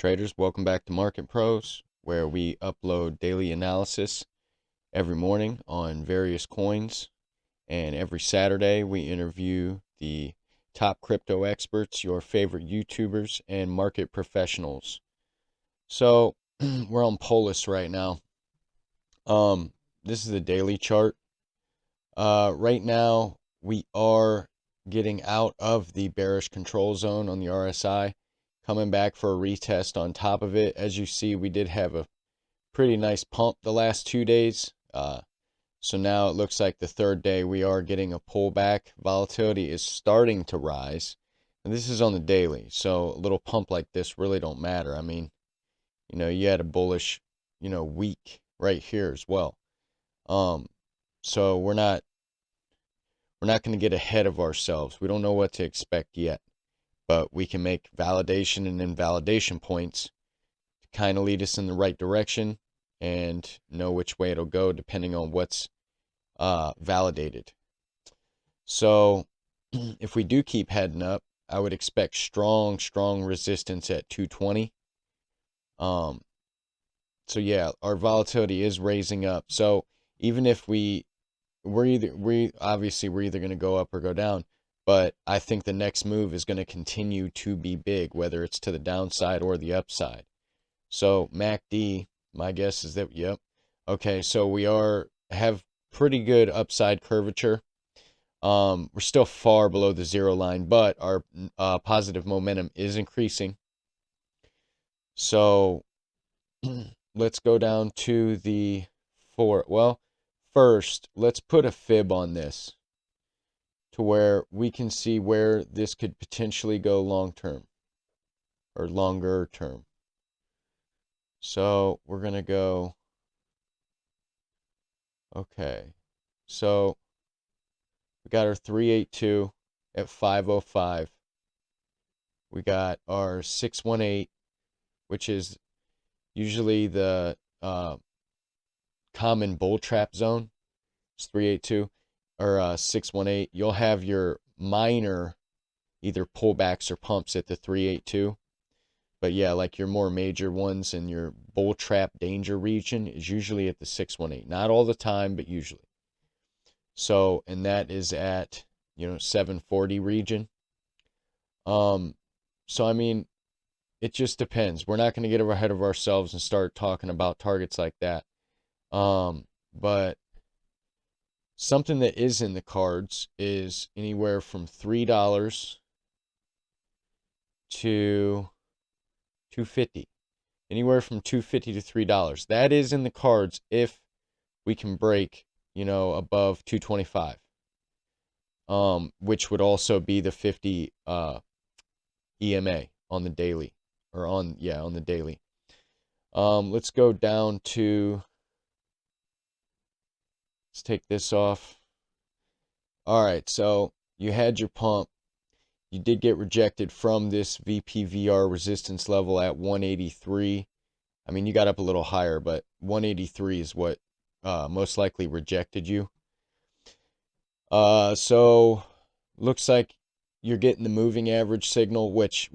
Traders, welcome back to Market Pros, where we upload daily analysis every morning on various coins. And every Saturday, we interview the top crypto experts, your favorite YouTubers, and market professionals. So, we're on Polis right now. This is the daily chart. Right now, we are getting out of the bearish control zone on the RSI, coming back for a retest on top of it. As you see, we did have a pretty nice pump the last 2 days. So now it looks like the third day we are getting a pullback. Volatility is starting to rise. And this is on the daily. So a little pump like this really don't matter. I mean, you had a bullish, week right here as well. So we're not going to get ahead of ourselves. We don't know what to expect yet, but we can make validation and invalidation points to kind of lead us in the right direction and know which way it'll go depending on what's validated. So if we do keep heading up, I would expect strong resistance at 220. So yeah, our volatility is raising up. So even if we're either going to go up or go down, but I think the next move is going to continue to be big, whether it's to the downside or the upside. So MACD, my guess is that, yep. Okay, so we have pretty good upside curvature. We're still far below the zero line, but our positive momentum is increasing. So let's go down to the first, let's put a fib on this to where we can see where this could potentially go long term or longer term. So we're going to go, okay, so we got our 382 at 505. We got our 618, which is usually the common bull trap zone. It's 382 or 618. You'll have your minor either pullbacks or pumps at the 382. But yeah, like your more major ones and your bull trap danger region is usually at the 618. Not all the time, but usually. So, and that is at, 740 region. So I mean, it just depends. We're not going to get ahead of ourselves and start talking about targets like that. But something that is in the cards is anywhere from $3 to 250. Anywhere from 250 to $3. That is in the cards if we can break, above 225. Which would also be the 50 EMA on the daily or on the daily. Let's go down to, let's take this off. All right, so you had your pump. You did get rejected from this VPVR resistance level at 183. I mean, you got up a little higher, but 183 is what most likely rejected you. So looks like you're getting the moving average signal, which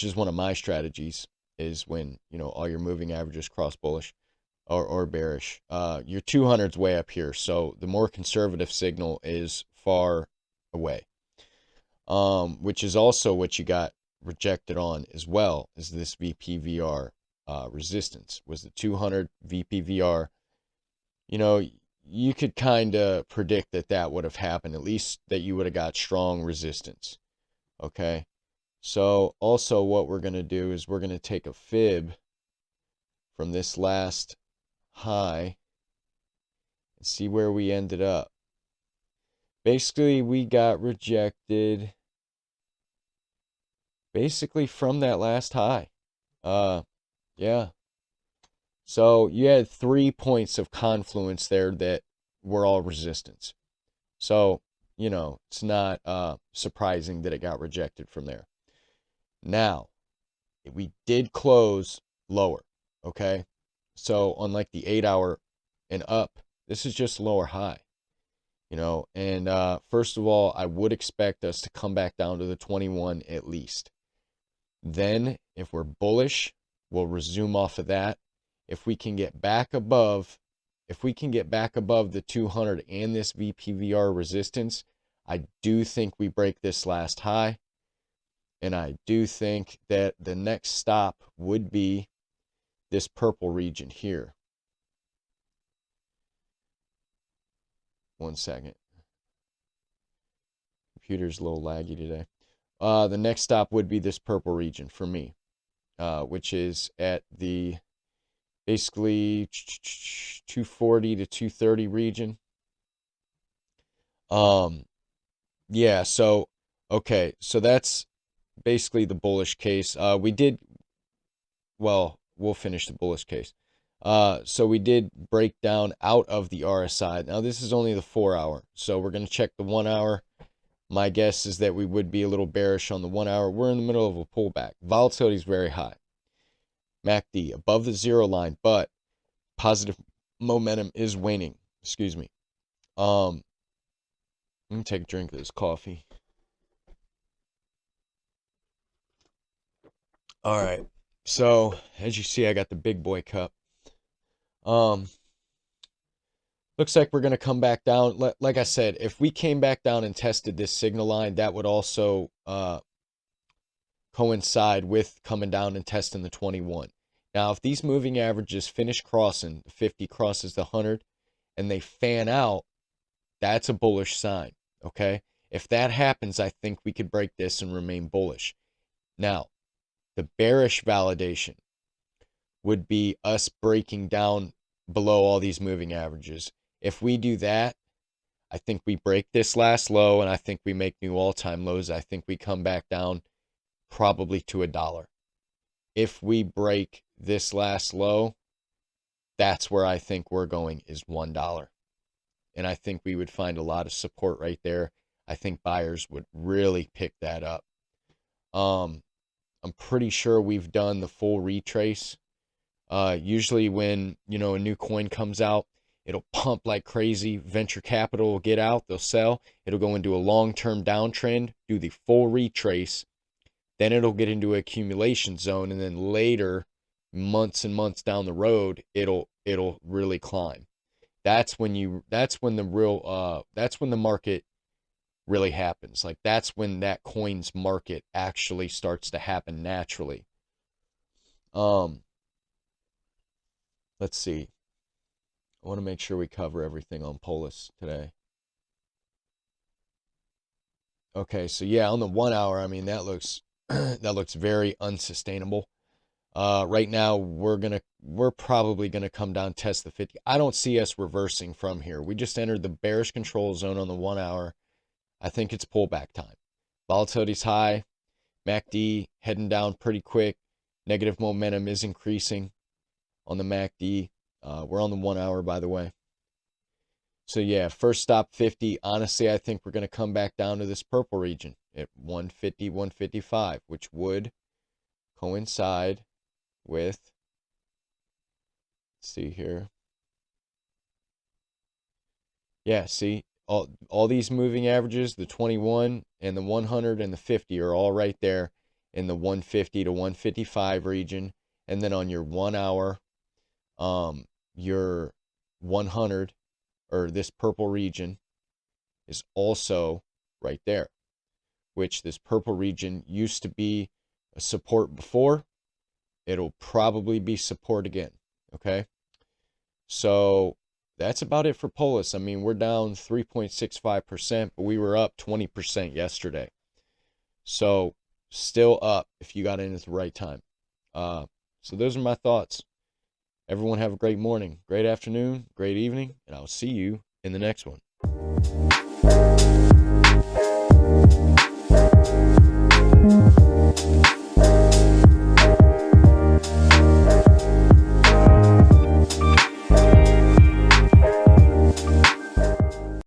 is one of my strategies, is when, all your moving averages cross bullish or bearish. Your 200's way up here, so the more conservative signal is far away. Which is also what you got rejected on as well as this VPVR resistance was the 200 VPVR. You could kind of predict that would have happened, at least that you would have got strong resistance. Okay, so also what we're going to do is we're going to take a fib from this last high and see where we ended up. Basically, we got rejected basically from that last high. Yeah. So you had 3 points of confluence there that were all resistance. So, it's not surprising that it got rejected from there. Now, we did close lower, okay? So on like the 8-hour and up, this is just lower high. And first of all, I would expect us to come back down to the 21 at least. Then, if we're bullish, we'll resume off of that. If we can get back above the 200 and this VPVR resistance, I do think we break this last high. And I do think that the next stop would be this purple region here. One second. Computer's a little laggy today. The next stop would be this purple region for me, which is at the basically 240 to 230 region. Yeah, so okay, so that's basically the bullish case. We'll finish the bullish case. So we did break down out of the RSI. Now this is only the 4 hour, so we're going to check the 1 hour. My guess is that we would be a little bearish on the 1 hour. We're in the middle of a pullback. Volatility is very high. MACD above the 0 line, but positive momentum is waning. Excuse me. Let me take a drink of this coffee. All right. So as you see, I got the big boy cup. Looks like we're going to come back down. Like I said, if we came back down and tested this signal line, that would also coincide with coming down and testing the 21. Now, if these moving averages finish crossing, 50 crosses the 100, and they fan out, that's a bullish sign, okay? If that happens, I think we could break this and remain bullish. Now, the bearish validation would be us breaking down below all these moving averages. If we do that, I think we break this last low, and I think we make new all-time lows. I think we come back down probably to $1. If we break this last low, that's where I think we're going, is $1. And I think we would find a lot of support right there. I think buyers would really pick that up. I'm pretty sure we've done the full retrace. Usually when, a new coin comes out, it'll pump like crazy. Venture capital will get out, they'll sell. It'll go into a long-term downtrend, do the full retrace. Then it'll get into an accumulation zone, and then later, months and months down the road, it'll really climb. That's when the market really happens. Like, that's when that coin's market actually starts to happen naturally. Let's see. I want to make sure we cover everything on Polis today. Okay, so yeah, on the 1 hour, I mean, that looks very unsustainable. Right now we're probably gonna come down, test the 50. I don't see us reversing from here. We just entered the bearish control zone on the 1 hour. I think it's pullback time. Volatility's high. MACD heading down pretty quick. Negative momentum is increasing on the MACD. We're on the 1 hour, by the way. So yeah, first stop 50. Honestly, I think we're going to come back down to this purple region at 150, 155, which would coincide with, let's see here. Yeah, see, all these moving averages, the 21 and the 100 and the 50 are all right there in the 150 to 155 region. And then on your 1 hour, your 100, or this purple region, is also right there, which this purple region used to be a support before. It'll probably be support again, okay? So that's about it for Polis. I mean, we're down 3.65%, but we were up 20% yesterday. So still up if you got in at the right time. So those are my thoughts. Everyone have a great morning, great afternoon, great evening, and I'll see you in the next one.